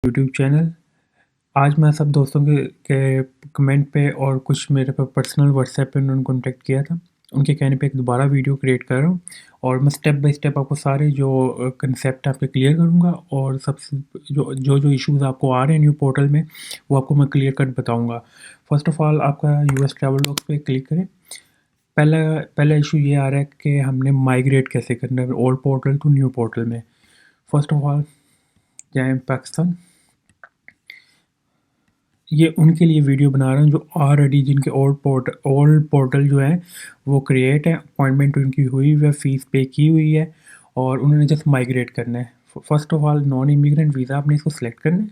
YouTube channel. आज मैं सब दोस्तों के कमेंट पे और कुछ मेरे पे पर्सनल व्हाट्सएप पे उन्होंने कॉन्टैक्ट किया था। उनके कहने पे एक दोबारा वीडियो क्रिएट कर रहा हूँ और मैं स्टेप बाय स्टेप आपको सारे जो कंसेप्ट आपके क्लियर करूँगा और सबसे जो इश्यूज़ आपको आ रहे हैं न्यू पोर्टल में, वो आपको मैं क्लियर कट बताऊँगा। फ़र्स्ट ऑफ़ ऑल आपका यूएस ट्रैवलॉग्स पे क्लिक करें। पहला पहला इश्यू ये आ रहा है कि हमने माइग्रेट कैसे करना है old portal to new portal में। फ़र्स्ट ऑफ़ ऑल जाएँ पाकिस्तान। ये उनके लिए वीडियो बना रहा हूँ जो ऑलरेडी जिनके ओल्ड पोर्टल जो है वो क्रिएट है, अपॉइंटमेंट उनकी हुई हुई है, फ़ीस पे की हुई है और उन्होंने जस्ट माइग्रेट करना है। First of all non immigrant visa आपने इसको सिलेक्ट करना है।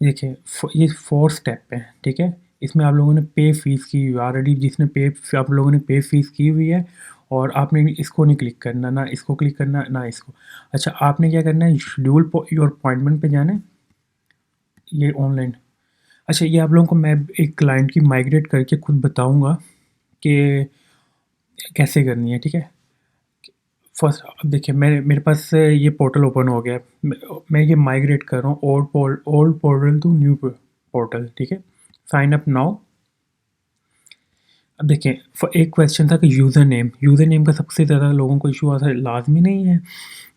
देखिए ये 4 स्टेप है, ठीक है? इसमें आप लोगों ने पे फ़ीस की हुई है ऑलरेडी, जिसने पे आप लोगों ने पे फ़ीस की हुई है और आपने इसको नहीं क्लिक करना, ना इसको क्लिक करना, ना इसको। अच्छा, आपने क्या करना है, शेड्यूल योर अपॉइंटमेंट पे जाना है, ये ऑनलाइन। अच्छा, ये आप लोगों को मैं एक क्लाइंट की माइग्रेट करके खुद बताऊँगा कि कैसे करनी है, ठीक है? फर्स्ट अब देखिए मेरे पास से ये पोर्टल ओपन हो गया है। मैं ये माइग्रेट कर रहा हूँ old portal to new portal, ठीक है? Sign up now. अब देखिए एक क्वेश्चन था कि यूज़र नेम का सबसे ज़्यादा लोगों को इशू आता है। लाज़मी नहीं है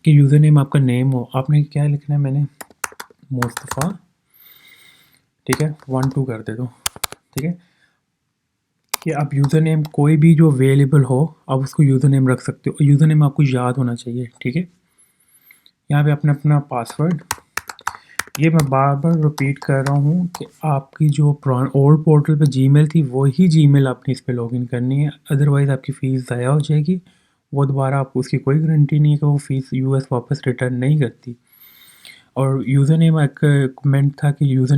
कि यूज़र नेम आपका नेम हो। आपने क्या लिखना है, मैंने मुस्तफ़ा, ठीक है, 1 2 कर दे दो, ठीक है? कि आप यूज़र नेम कोई भी जो अवेलेबल हो, आप उसको यूज़र नेम रख सकते हो। यूज़र नेम आपको याद होना चाहिए, ठीक है? यहाँ पे अपना अपना पासवर्ड, ये मैं बार-बार रिपीट कर रहा हूँ कि आपकी जो ओल्ड पोर्टल पे जीमेल थी, वही जीमेल आपने इस पे लॉगिन करनी है, अदरवाइज़ आपकी फ़ीस ज़ाया हो जाएगी। वो दोबारा आप उसकी कोई गारंटी नहीं है कि वो फ़ीस यूएस वापस रिटर्न नहीं करती। और यूज़र नेम एक कमेंट था कि यूज़र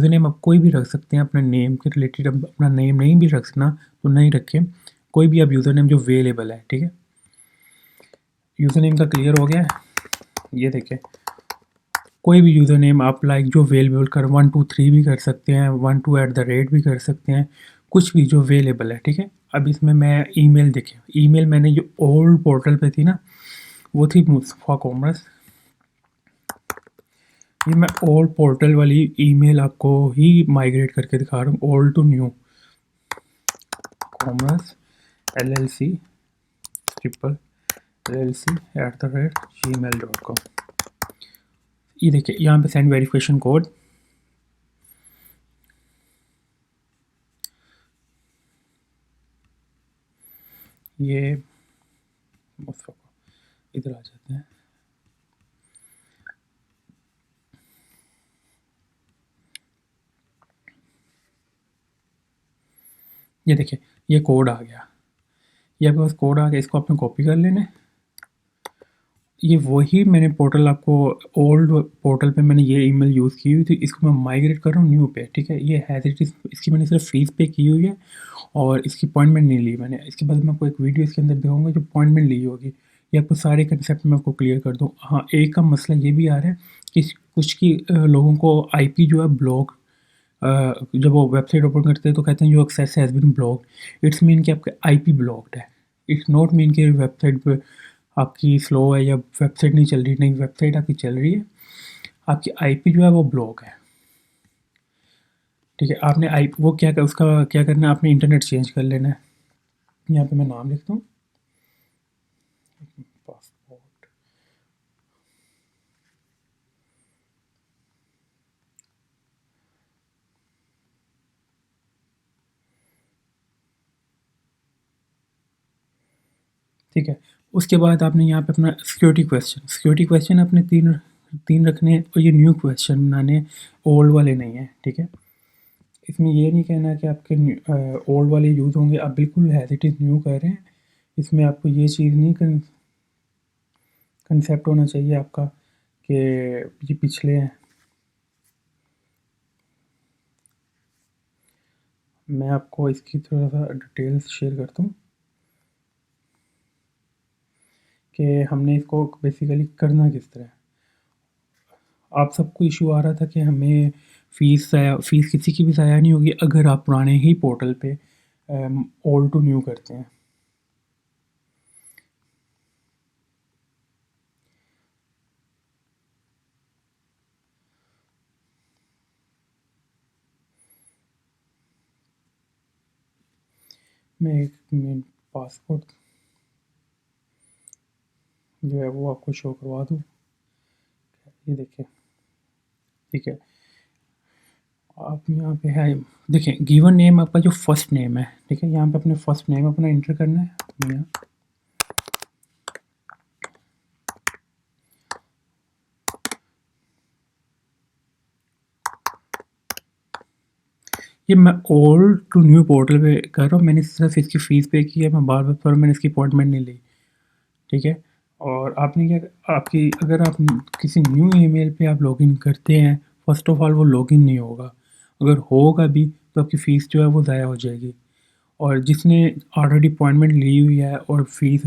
नेम आप कोई भी रख सकते हैं अपने नेम के रिलेटेड। अब अपना नेम नहीं भी रखना तो नहीं रखें, कोई भी आप यूज़र नेम जो अवेलेबल है, ठीक है? यूज़र नेम का क्लियर हो गया है। ये देखें, कोई भी यूज़र नेम आप लाइक जो अवेलेबल कर 1 2 3 भी कर सकते हैं, 1 2 @ भी कर सकते हैं, कुछ भी जो अवेलेबल है, ठीक है? अब इसमें मैं ईमेल देखें, ईमेल मैंने जो ओल्ड पोर्टल पे थी ना, वो थी मुस्तफ़ा कॉमर्स। ये मैं ओल्ड पोर्टल वाली ईमेल आपको ही माइग्रेट करके दिखा रहा हूँ, old to new commerce LLC triple LLC @gmail.com। ये देखिए यहाँ पे सेंड वेरिफिकेशन कोड, ये इधर आ जाते हैं। ये देखिए ये कोड आ गया, ये आपके पास कोड आ गया, इसको आपने कॉपी कर लेना है। ये वही मैंने पोर्टल आपको ओल्ड पोर्टल पे मैंने ये ईमेल यूज़ की हुई थी, इसको मैं माइग्रेट कर रहा हूँ न्यू पे, ठीक है? ये हैज़ इट इज़, इसकी मैंने सिर्फ फ़ीस पे की हुई है और इसकी अपॉइंटमेंट नहीं ली मैंने। इसके बाद मैं आपको एक वीडियो इसके अंदर दिखाऊँगा जो अपॉइंटमेंट ली होगी। ये आपको सारे कंसेप्ट मैं आपको क्लियर कर दूँ। हाँ, एक का मसला ये भी आ रहा है कि कुछ की लोगों को आईपी जो है ब्लॉक, जब वो वेबसाइट ओपन करते हैं तो कहते हैं your access has been blocked. It's mean कि आपका आईपी ब्लॉक्ड है। इट्स नॉट मीन कि वेबसाइट पे आपकी स्लो है या वेबसाइट नहीं चल रही। नहीं, वेबसाइट आपकी चल रही है, आपकी आईपी जो है वो ब्लॉक है, ठीक है? आपने आई वो क्या उसका क्या करना है, आपने इंटरनेट चेंज कर लेना है। यहाँ पे मैं नाम लिखता हूँ, पासपोर्ट, ठीक है? उसके बाद आपने यहाँ पे अपना सिक्योरिटी क्वेश्चन अपने तीन तीन रखने हैं और ये न्यू क्वेश्चन बनाने हैं, ओल्ड वाले नहीं है, ठीक है? इसमें ये नहीं कहना कि आपके ओल्ड वाले यूज़ होंगे, आप बिल्कुल हैज़ इट इज़ न्यू कर रहे हैं। इसमें आपको ये चीज़ नहीं कंसेप्ट होना चाहिए आपका कि ये पिछले हैं। मैं आपको इसकी थोड़ा सा डिटेल्स शेयर करता हूँ कि हमने इसको बेसिकली करना किस तरह है। आप सबको इशू आ रहा था कि हमें फ़ीस किसी की भी ज़ाया नहीं होगी अगर आप पुराने ही पोर्टल पे ओल्ड टू न्यू करते हैं। मैं एक मिनट पासपोर्ट जो है वो आपको शो करवा दूँ। ये देखिए, ठीक है, आप यहाँ पे है, देखिए गिवन नेम आपका जो फर्स्ट नेम है, ठीक है, यहाँ पे अपने फर्स्ट नेम अपना इंटर करना है। यहाँ ये मैं ओल्ड टू न्यू पोर्टल पे कर रहा हूँ, मैंने सिर्फ इसकी फ़ीस पे की है, मैं बार बार पर मैंने इसकी अपॉइंटमेंट नहीं ली, ठीक है। और आपने क्या, आपकी अगर आप किसी न्यू ईमेल पे आप लॉगिन करते हैं, फर्स्ट ऑफ ऑल वो लॉगिन नहीं होगा, अगर होगा भी तो आपकी फ़ीस जो है वो ज़ाया हो जाएगी। और जिसने ऑलरेडी अपॉइंटमेंट ली हुई है और फीस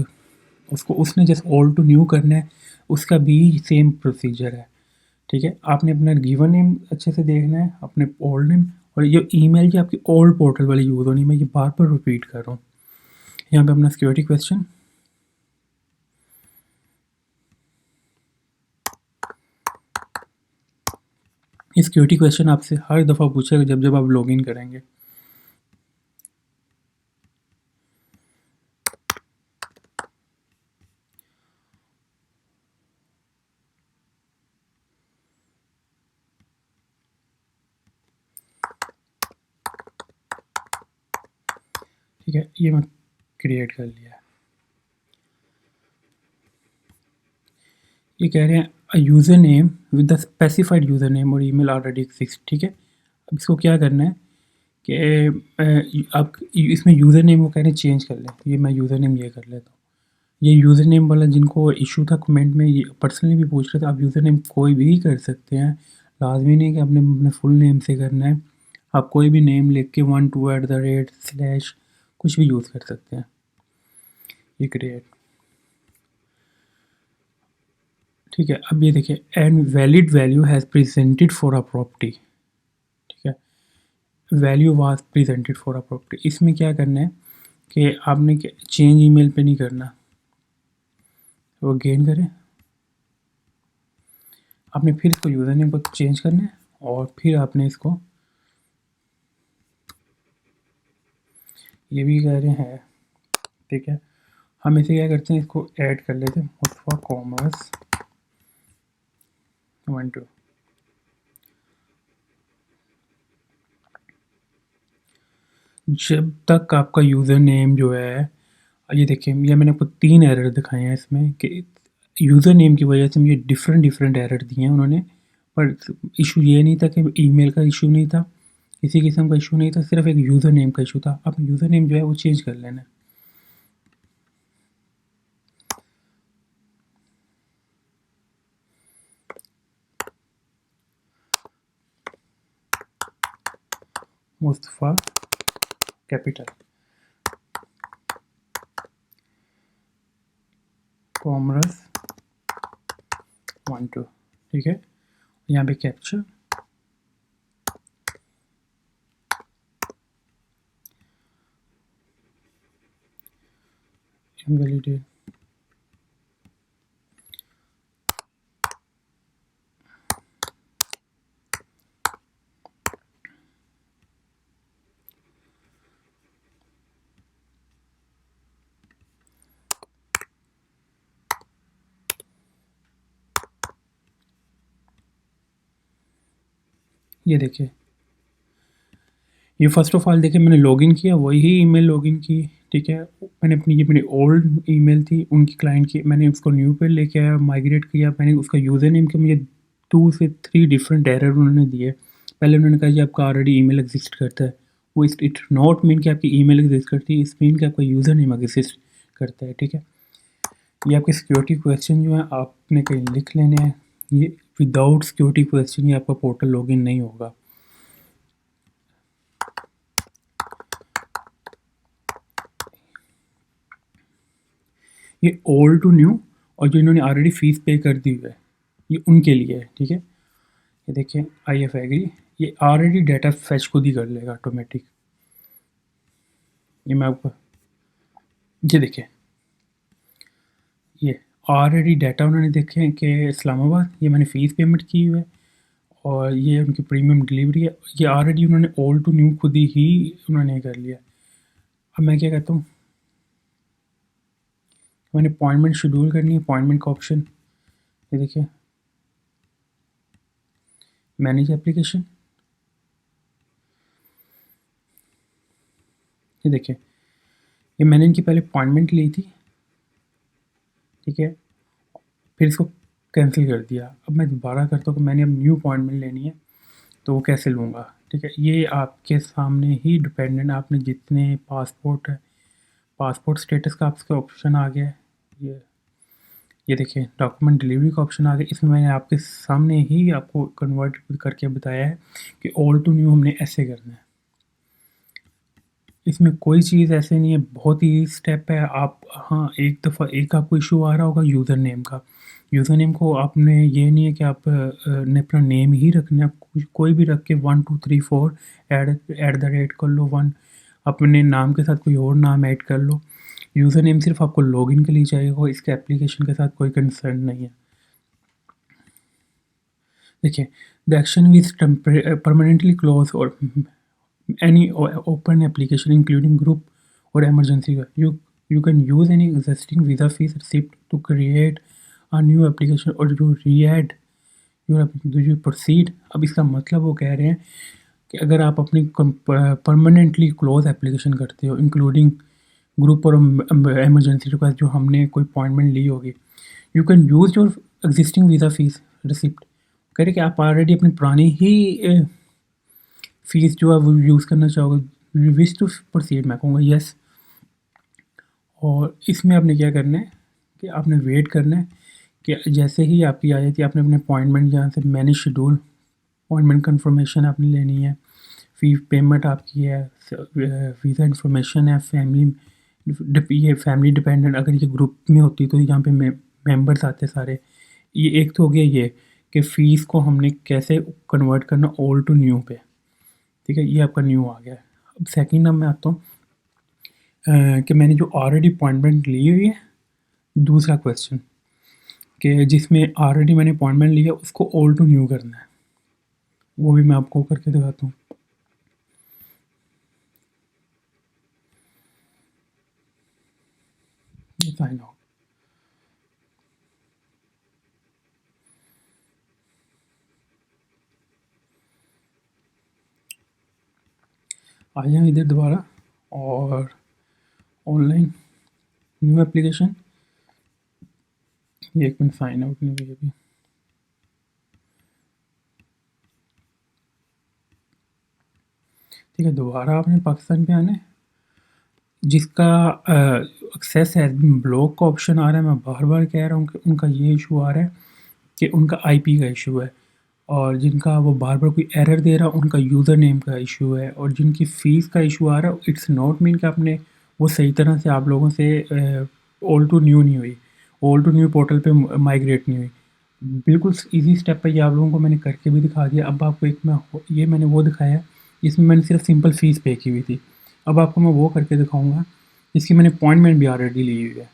उसको उसने जस्ट ओल्ड टू न्यू करना है, उसका भी सेम प्रोसीजर है, ठीक है। आपने अपना गिवन नेम अच्छे से देखना है, अपने ओल्ड नेम, और ये ईमेल की आपकी ओल्ड पोर्टल वाली यूज़ होनी, मैं ये बार बार रिपीट कर रहा हूँ। यहाँ पे अपना सिक्योरिटी क्वेश्चन, ये सिक्योरिटी क्वेश्चन आपसे हर दफ़ा पूछेगा जब जब आप लॉगिन करेंगे। ठीक है, ये मैं क्रिएट कर लिया है। ये कह रहे हैं user name with the specified user name और ईमेल ऑलरेडी एक्सिस्ट, ठीक है। अब इसको क्या करना है कि आप इसमें यूज़र नेम वो कह रहे हैं चेंज कर लें, ये मैं यूज़र नेम ये कर लेता हूँ। ये यूज़र नेम वाला जिनको इशू था कमेंट में, ये पर्सनली भी पूछ रहे थे, आप यूज़र नेम कोई भी कर सकते हैं, लाजमी नहीं कि आपने अपने फुल नेम से करना है, आप कोई भी नेम लिख के 12 @ कुछ भी यूज़ कर सकते हैं। ये क्रिएट, ठीक है। अब ये देखिए, and valid value has presented for a property, ठीक है, value was presented for a property. इसमें क्या करना है कि आपने चेंज ईमेल पे नहीं करना, वो गेन करें, आपने फिर इसको यूज़र नेम को चेंज करना है और फिर आपने इसको, ये भी कह रहे हैं, ठीक है। हम इसे क्या करते हैं, इसको ऐड कर लेते हैं, मुस्तफ़ा कॉमर्स 12। जब तक आपका यूज़र नेम जो है, ये देखिए, ये मैंने आपको 3 एरर दिखाए हैं इसमें कि यूज़र नेम की वजह से मुझे डिफरेंट डिफरेंट एरर दिए हैं उन्होंने, पर इशू ये नहीं था कि ईमेल का इशू नहीं था, किसी किस्म का इशू नहीं था, सिर्फ एक यूज़र नेम का इशू था। आप यूज़र नेम जो है वो चेंज कर लेना है। मुस्तफ़ा कैपिटल कॉमर्स 12, ठीक है। यहाँ पे कैप्चर, इनवैलिडेट, ये देखिए, ये फ़र्स्ट ऑफ़ ऑल देखिए, मैंने लॉगिन किया, वही ईमेल लॉगिन की, ठीक है। मैंने अपनी, ये मेरी ओल्ड ईमेल थी उनकी क्लाइंट की, मैंने उसको न्यू पे लेके आया, माइग्रेट किया, मैंने उसका यूज़र नेम के मुझे 2 से 3 डिफरेंट एरर उन्होंने दिए। पहले उन्होंने कहा जी आपका ऑलरेडी ईमेल एग्जिस्ट करता है, वो इट नॉट मीन कि आपकी ईमेल एग्जिस्ट करती है, इस मीन कि आपका यूज़र नेम एग्जिस्ट करता है, ठीक है। ये आपके सिक्योरिटी क्वेश्चन जो हैं आपने कहीं लिख लेने हैं, ये विदाउट सिक्योरिटी क्वेश्चन ये आपका पोर्टल लॉगिन नहीं होगा। ये ओल्ड टू न्यू और जो इन्होंने ऑलरेडी फ़ीस पे कर दी हुई है, ये उनके लिए है, ठीक है। ये देखिए, आई एफ एग्री, ये ऑलरेडी डाटा फैच खुद ही कर लेगा ऑटोमेटिक। ये मैं आपको, ये देखिए, ये ऑलरेडी डाटा उन्होंने देखे हैं कि इस्लामाबाद, ये मैंने फ़ीस पेमेंट की हुई है और ये उनकी प्रीमियम डिलीवरी है, ये ऑलरेडी उन्होंने ओल्ड टू न्यू खुद ही उन्होंने कर लिया। अब मैं क्या कहता हूँ, मैंने अपॉइंटमेंट शेड्यूल करनी है, अपॉइंटमेंट का ऑप्शन ये देखिए, मैनेज एप्लीकेशन, ये देखिए, ये मैंने इनकी पहले अपॉइंटमेंट ली थी, ठीक है, फिर इसको कैंसिल कर दिया। अब मैं दोबारा करता हूँ कि मैंने अब न्यू अपॉइंटमेंट लेनी है, तो वो कैसे लूँगा, ठीक है। ये आपके सामने ही डिपेंडेंट, आपने जितने पासपोर्ट है, पासपोर्ट स्टेटस का आपका ऑप्शन आ गया है, ये ये देखिए डॉक्यूमेंट डिलीवरी का ऑप्शन आ गया। इसमें मैंने आपके सामने ही आपको कन्वर्ट करके बताया है कि ओल्ड टू न्यू हमने ऐसे करना है। इसमें कोई चीज़ ऐसे नहीं है, बहुत ही स्टेप है। आप हाँ, एक दफ़ा एक आपको इशू आ रहा होगा यूज़र नेम का। यूज़र नेम को आपने ये नहीं है कि आप ने अपना नेम ही रखना है, कोई भी रख के 1 2 3 4 एट द रेट कर लो 1, अपने नाम के साथ कोई और नाम ऐड कर लो। यूज़र नेम सिर्फ आपको लॉगिन के लिए चाहिए, इसके एप्लीकेशन के साथ कोई कंसर्न नहीं है। देखिए, the action was permanently close और any open application including group or emergency, you can use any existing visa fees receipt to create a new application or you re-add your, do you proceed। अब इसका मतलब वो कह रहे हैं कि अगर आप अपनी परमानेंटली क्लोज एप्लीकेशन करते हो इंक्लूडिंग ग्रुप और एमरजेंसी रिक्वेस्ट जो हमने कोई अपॉइंटमेंट ली होगी, you can use your existing visa fees receipt. कह रहे कि आप ऑलरेडी अपनी पुरानी ही फीस जो है वो यूज़ करना चाहोगे, विश टू प्रोसीड, मैं कहूँगा यस। और इसमें आपने क्या करना है कि आपने वेट करना है कि जैसे ही आपकी आ जाती है, आपने अपने अपॉइंटमेंट यहाँ से मैनेज शेड्यूल, अपॉइंटमेंट कंफर्मेशन आपने लेनी है, फी पेमेंट आपकी है, वीज़ा इन्फॉर्मेशन है, ये फैमिली डिपेंडेंट अगर ये ग्रुप में होती तो यहाँ पे मेंबर्स आते सारे। ये एक तो हो गया ये कि फ़ीस को हमने कैसे कन्वर्ट करना ओल्ड टू न्यू पे, ठीक है, ये आपका न्यू आ गया है। अब सेकंड अब मैं आता हूँ कि मैंने जो ऑलरेडी अपॉइंटमेंट ली हुई है, दूसरा क्वेश्चन कि जिसमें ऑलरेडी मैंने अपॉइंटमेंट लिया उसको ओल्ड टू न्यू करना है, वो भी मैं आपको करके दिखाता हूँ। ये साइन आउट, आ जाए इधर दोबारा और ऑनलाइन न्यू एप्लीकेशन, ये एक मिनट साइन आउट नहीं हुई अभी। ठीक है, दोबारा आपने पाकिस्तान पे आना है, जिसका एक्सेस है ब्लॉक का ऑप्शन आ रहा है। मैं बार बार कह रहा हूँ कि उनका ये इशू आ रहा है कि उनका आईपी का इशू है, और जिनका वो बार बार कोई एरर दे रहा है उनका यूज़र नेम का इशू है, और जिनकी फ़ीस का इशू आ रहा है इट्स नॉट मीन कि आपने वो सही तरह से आप लोगों से ओल्ड टू न्यू नहीं हुई, ओल्ड टू न्यू पोर्टल पे माइग्रेट नहीं हुई। बिल्कुल ईजी स्टेप पे ये आप लोगों को मैंने करके भी दिखा दिया। अब आपको एक मैं ये मैंने वो दिखाया है, इसमें मैंने सिर्फ सिंपल फ़ीस पे की हुई थी। अब आपको मैं वो करके दिखाऊंगा इसकी मैंने अपॉइंटमेंट भी ऑलरेडी ली हुई है।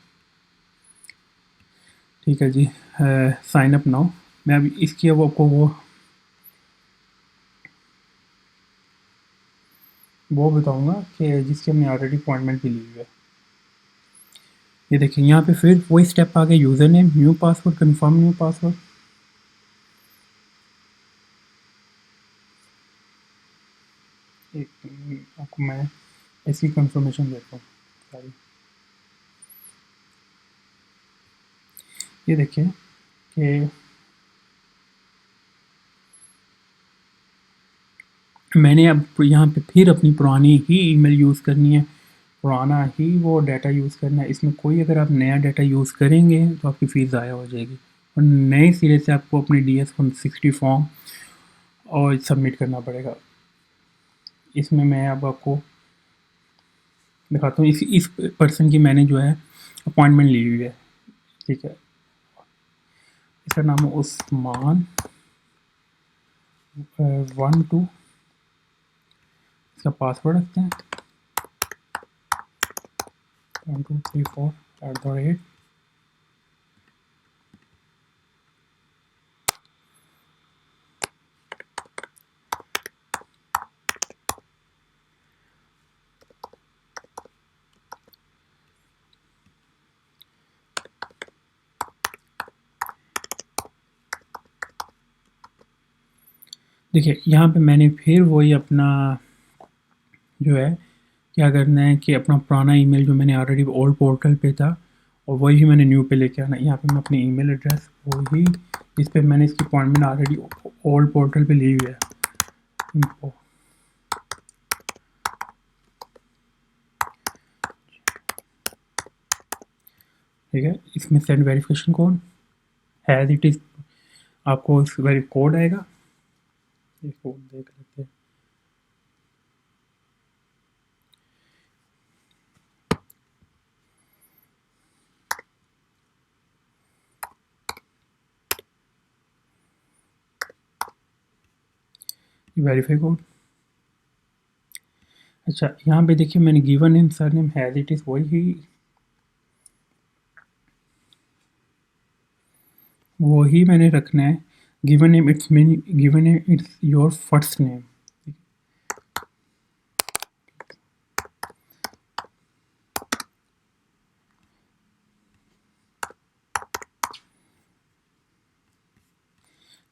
ठीक है जी, साइन अप नाउ। मैं अभी इसकी अब आपको वो बताऊंगा कि जिसकी हमने ऑलरेडी अपॉइंटमेंट भी ली हुई है। ये देखिए यहाँ पे फिर वही स्टेप आ गया, user name, new password, confirm new password. एक आपको मैं इसकी कंफर्मेशन देता हूँ सारी। ये देखिए कि मैंने अब यहाँ पे फिर अपनी पुरानी ही ईमेल यूज़ करनी है, पुराना ही वो डाटा यूज़ करना है। इसमें कोई अगर आप नया डाटा यूज़ करेंगे तो आपकी फ़ीस ज़ाया हो जाएगी, और नए सिरे से आपको अपने DS-160 फॉर्म और सबमिट करना पड़ेगा। इसमें मैं अब आपको दिखाता हूँ, इस पर्सन की मैंने जो है अपॉइंटमेंट ली हुई है, ठीक है। इसका नाम है उस्मान 1 2, इसका पासवर्ड रखते हैं 1 2 3 4 @ देखिए यहाँ पे मैंने फिर वही अपना जो है क्या करना है कि अपना पुराना ईमेल जो मैंने ऑलरेडी ओल्ड पोर्टल पे था और वही मैंने न्यू पे लेके आना है। यहाँ पे मैं अपनी ईमेल एड्रेस वही जिस पे मैंने इसकी अपॉइंटमेंट ऑलरेडी ओल्ड पोर्टल पे ली हुई है info। ठीक है, इसमें send verification code has it is आपको इस वेरी कोड आएगा, ये कोड देख लेते हैं। Verify code. अच्छा यहाँ पे देखिए मैंने given name sir name has it is वही मैंने रखना है। Given name it's mean given name it's your first name.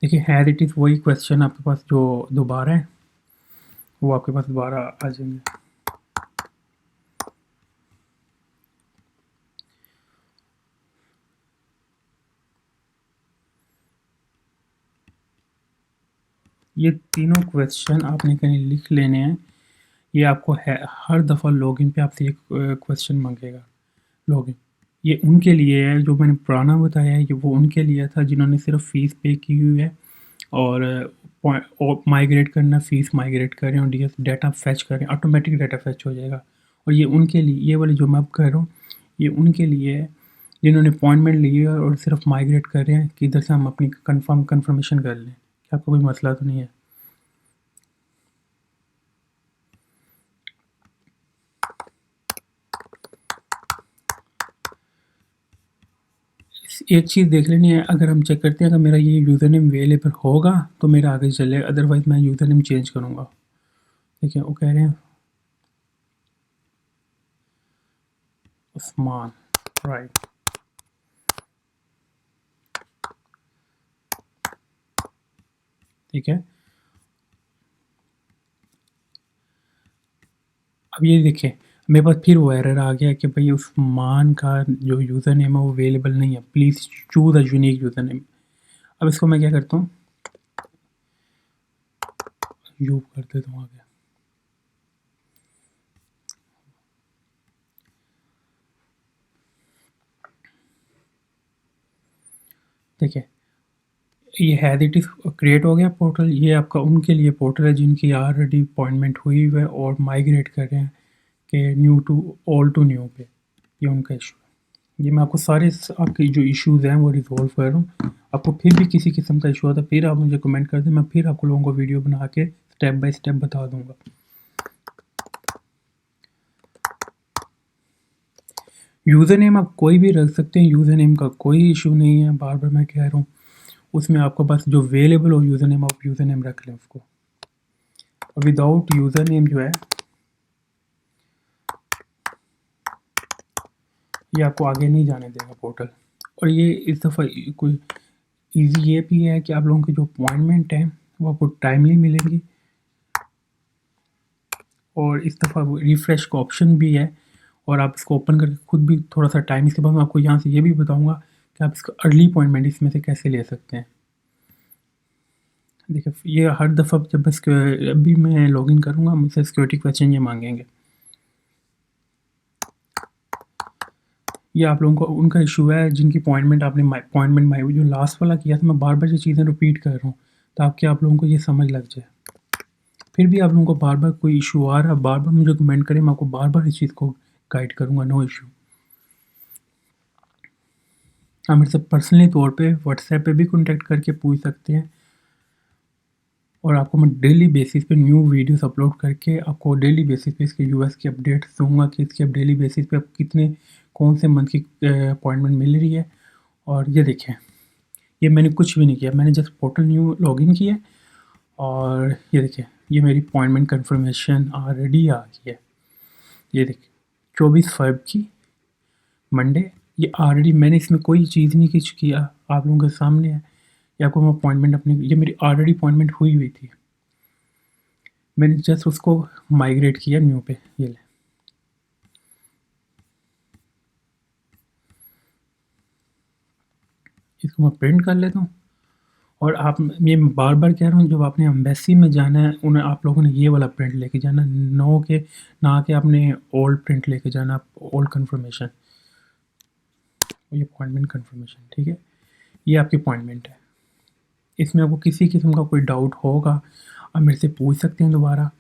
देखिए हैज़ इट इज़ वही क्वेश्चन आपके पास जो दोबारा है वो आपके पास दोबारा आ जाएंगे। ये तीनों क्वेश्चन आपने कहीं लिख लेने हैं। ये आपको हर दफ़ा लॉगिन पे आपसे एक क्वेश्चन मांगेगा लॉगिन। ये उनके लिए है जो मैंने पुराना बताया है, ये वो उनके लिए था जिन्होंने सिर्फ फ़ीस पे की हुई है और माइग्रेट करना, फ़ीस माइग्रेट करें और डीएस डाटा फेच करें, ऑटोमेटिक डाटा फेच हो जाएगा। और ये उनके लिए, ये वाली जो मैं अब कर रहा हूँ ये उनके लिए है जिन्होंने अपॉइंटमेंट ली है और सिर्फ माइग्रेट कर रहे हैं कि इधर से हम अपनी कंफर्मेशन कर लें कि आपको कोई मसला तो नहीं है। एक चीज़ देख लेनी है, अगर हम चेक करते हैं अगर मेरा ये यूज़र नेम अवेलेबल होगा तो मेरा आगे चलेगा, अदरवाइज़ मैं यूज़र नेम चेंज करूँगा। ठीक है, वो कह रहे हैं उस्मान, राइट। ठीक है, अब ये देखिए मेरे पास फिर वो एरर आ गया कि भाई उस्मान का जो यूज़र नेम है वो अवेलेबल नहीं है, please choose a unique user name. अब इसको मैं क्या करता हूँ, यू कर देता हूँ आगे। देखिए ये हैज़ इट इज़ क्रिएट हो गया पोर्टल। ये आपका उनके लिए पोर्टल है जिनकी ऑलरेडी अपॉइंटमेंट हुई हुई है और माइग्रेट कर रहे हैं कि new to old to new पे। ये उनका इशू है। ये मैं आपको सारे आपके जो इश्यूज़ हैं वो रिजॉल्व कर रहा हूँ। आपको फिर भी किसी किस्म का इशू आता है फिर आप मुझे कमेंट कर दें, मैं फिर आपको लोगों को वीडियो बना के स्टेप बाय स्टेप बता दूंगा। यूज़र नेम आप कोई भी रख सकते हैं, यूज़र नेम का कोई इशू नहीं है, बार बार मैं कह रहा हूँ। उसमें आपको बस जो अवेलेबल हो यूज़र नेम आप यूज़र नेम रख लें उसको। विदाउट यूज़र नेम जो है ये आपको आगे नहीं जाने देगा पोर्टल। और ये इस दफ़ा कोई ईजी ये भी है कि आप लोगों की जो अपॉइंटमेंट है वो आपको टाइमली मिलेंगी और इस दफ़ा वो रिफ़्रेश का ऑप्शन भी है और आप इसको ओपन करके खुद भी थोड़ा सा टाइम, इसके बाद मैं आपको यहाँ से ये भी बताऊँगा कि आप इसका अर्ली अपॉइंटमेंट इसमें से कैसे ले सकते हैं। देखिए ये हर दफ़ा जब अभी मैं लॉगिन करूँगा मुझसे सिक्योरिटी क्वेश्चन ये मांगेंगे। ये आप लोगों को उनका इशू है जिनकी अपॉइंटमेंट आपने अपॉइंटमेंट माई जो लास्ट वाला किया था, मैं बार बार ये चीज़ें रिपीट कर रहा हूँ ताकि आप लोगों को ये समझ लग जाए। फिर भी आप लोगों को बार बार कोई इशू आ रहा है बार बार मुझे कमेंट करें, मैं आपको बार बार इस चीज़ को गाइड करूँगा, नो इशू। आप मेरे से पर्सनली तौर पे व्हाट्सएप पे भी कॉन्टैक्ट करके पूछ सकते हैं और आपको मैं डेली बेसिस पे न्यू वीडियोस अपलोड करके आपको डेली बेसिस पे इसके यूएस की अपडेट्स दूंगा कि इसके अब डेली बेसिस पे आप कितने कौन से मंथ की अपॉइंटमेंट मिल रही है। और ये देखें ये मैंने कुछ भी नहीं किया, मैंने जस्ट पोर्टल न्यू लॉगिन किया और ये देखिए ये मेरी अपॉइंटमेंट कंफर्मेशन ऑलरेडी आ गई है। ये देखिए 24 फ़रवरी की मंडे, ये ऑलरेडी मैंने इसमें कोई चीज़ नहीं कुछ किया, आप लोगों के सामने है। ये आपको मैं अपॉइंटमेंट अपनी ये मेरी ऑलरेडी अपॉइंटमेंट हुई थी। मैंने जस्ट उसको माइग्रेट किया न्यू पे। ये ले, इसको मैं प्रिंट कर लेता हूँ। और आप, ये बार बार कह रहा हूँ, जब आपने एम्बेसी में जाना है उन्हें आप लोगों ने ये वाला प्रिंट लेके जाना, नो के ना कि आपने ओल्ड प्रिंट लेके जाना, ओल्ड कन्फर्मेशन, ये अपॉइंटमेंट कन्फर्मेशन, ठीक है। ये आपकी अपॉइंटमेंट है। इसमें आपको किसी किस्म का कोई डाउट होगा आप मेरे से पूछ सकते हैं दोबारा।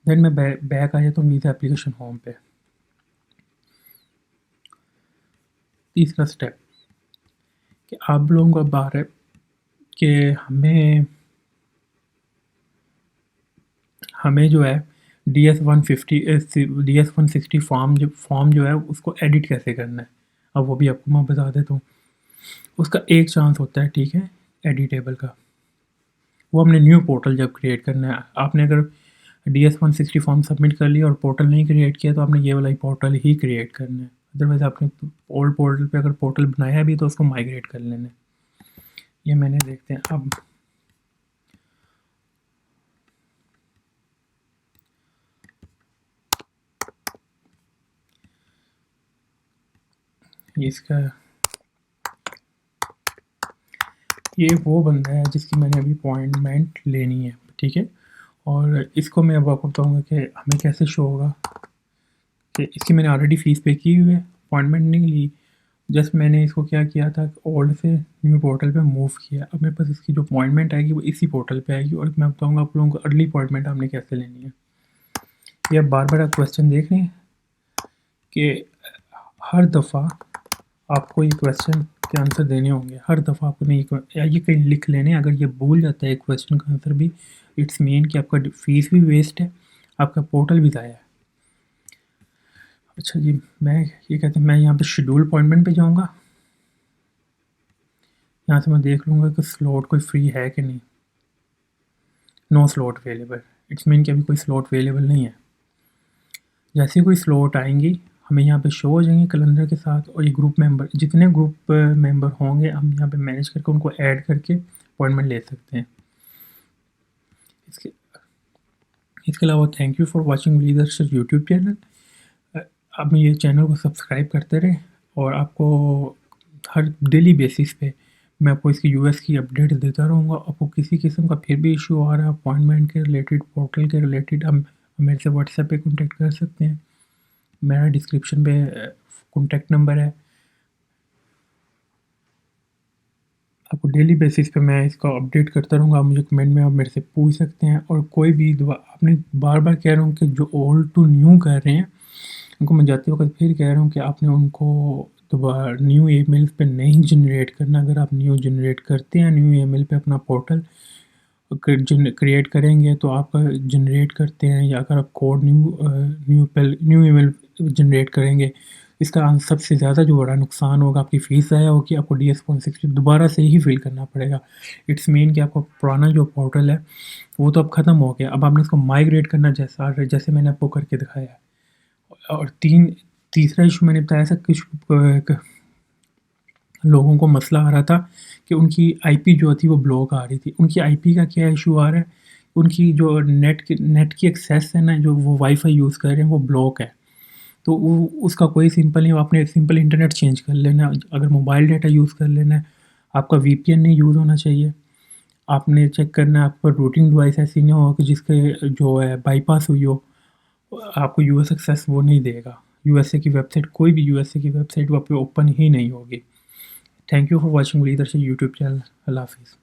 देन मैं बैक आ जाता हूँ वीज़ा एप्लीकेशन होम पे। तीसरा स्टेप कि आप लोगों का बार है कि हमें जो है DS-160 फॉर्म जो है उसको एडिट कैसे करना है। अब वो भी आपको मैं बता देता हूँ। उसका एक चांस होता है, ठीक है, एडिटेबल का। वो हमने न्यू पोर्टल जब क्रिएट करना है, आपने अगर DS-160 फॉर्म सबमिट कर लिया और पोर्टल नहीं क्रिएट किया तो आपने ये वाला ही पोर्टल ही क्रिएट करना है। अदरवाइज़ आपने ओल्ड पोर्टल पे अगर पोर्टल बनाया भी तो उसको माइग्रेट कर लेना है। ये मैंने, देखते हैं अब इसका, ये वो बंदा है जिसकी मैंने अभी अपॉइंटमेंट लेनी है, ठीक है। और इसको मैं अब आपको बताऊँगा कि हमें कैसे शो होगा कि इसकी मैंने ऑलरेडी फ़ीस पे की हुई है, अपॉइंटमेंट नहीं ली। जस्ट मैंने इसको क्या किया था, ओल्ड से न्यू पोर्टल पे मूव किया। अब मेरे पास इसकी जो अपॉइंटमेंट आएगी वो इसी पोर्टल पे आएगी और मैं बताऊँगा आप लोगों को अर्ली अपॉइंटमेंट हमने कैसे लेनी है। ये अब बार बार क्वेश्चन देख रहे हैं कि हर दफ़ा आपको ये क्वेश्चन के आंसर देने होंगे। हर दफ़ा आपको नहीं, ये कहीं लिख लेने, अगर ये भूल जाता है क्वेश्चन का आंसर भी, इट्स मीन कि आपका फ़ीस भी वेस्ट है, आपका पोर्टल भी ज़ाया है। अच्छा जी, मैं ये कहते हैं, मैं यहाँ पे शेड्यूल अपॉइंटमेंट पे जाऊँगा। यहाँ से मैं देख लूँगा कि स्लॉट कोई फ्री है कि नहीं। No slot available, it's mean कि अभी कोई स्लॉट अवेलेबल नहीं है। जैसे ही कोई स्लॉट आएंगी हमें यहाँ पे शो हो जाएंगे कैलेंडर के साथ, और ये ग्रुप मेंबर, जितने ग्रुप मेंबर होंगे हम यहाँ पे मैनेज करके उनको ऐड करके अपॉइंटमेंट ले सकते हैं। इसके अलावा thank you for watching leadership YouTube channel. आप ये चैनल को सब्सक्राइब करते रहें और आपको हर डेली बेसिस पे मैं आपको इसकी यूएस की अपडेट देता रहूँगा। आपको किसी किस्म का फिर भी इशू आ रहा है अपॉइंटमेंट के रिलेटेड, पोर्टल के रिलेटेड, हम मेरे से व्हाट्सएप पे कॉन्टेक्ट कर सकते हैं। मेरा डिस्क्रिप्शन पे कॉन्टैक्ट नंबर है। आपको डेली बेसिस पे मैं इसका अपडेट करता रहूँगा। आप मुझे कमेंट में आप मेरे से पूछ सकते हैं। और कोई भी आपने बार बार कह रहा हूँ कि जो ओल्ड टू न्यू कर रहे हैं उनको मैं जाते वक्त फिर कह रहा हूँ कि आपने उनको दोबारा न्यू ईमेल पे नहीं जनरेट करना। अगर आप न्यू जनरेट करते हैं, न्यू ईमेल पे अपना पोर्टल क्रिएट करेंगे तो आप जनरेट करते हैं, या अगर आप कोड न्यू ईमेल जनरेट करेंगे, इसका सबसे ज़्यादा जो बड़ा नुकसान होगा, आपकी फ़ीस ज़ाया होगी, आपको DS-160 दोबारा से ही फिल करना पड़ेगा। इट्स मीन कि आपका पुराना जो पोर्टल है वो तो अब ख़त्म हो गया, अब आपने इसको माइग्रेट करना, जैसे मैंने आपको करके दिखाया है। और तीसरा इशू मैंने बताया था, कुछ लोगों को मसला आ रहा था कि उनकी आईपी जो थी वो ब्लॉक आ रही थी। उनकी आईपी का क्या इशू आ रहा है, उनकी जो नेट की एक्सेस है ना, जो वो वाईफाई यूज़ कर रहे हैं वो ब्लॉक है। तो वो उसका कोई सिंपल नहीं, आपने सिंपल इंटरनेट चेंज कर लेना। अगर मोबाइल डाटा यूज़ कर लेना है, आपका VPN नहीं यूज़ होना चाहिए। आपने चेक करना है आपका रूटिंग डिवाइस ऐसी नहीं हो कि जिसके जो है बाईपास हुई हो, आपको यूएस एक्सेस वो नहीं देगा। यूएसए की वेबसाइट, कोई भी यूएसए की वेबसाइट वहाँ पे ओपन ही नहीं होगी। Thank you for watching leadership YouTube channel. अल्लाह हाफिज़।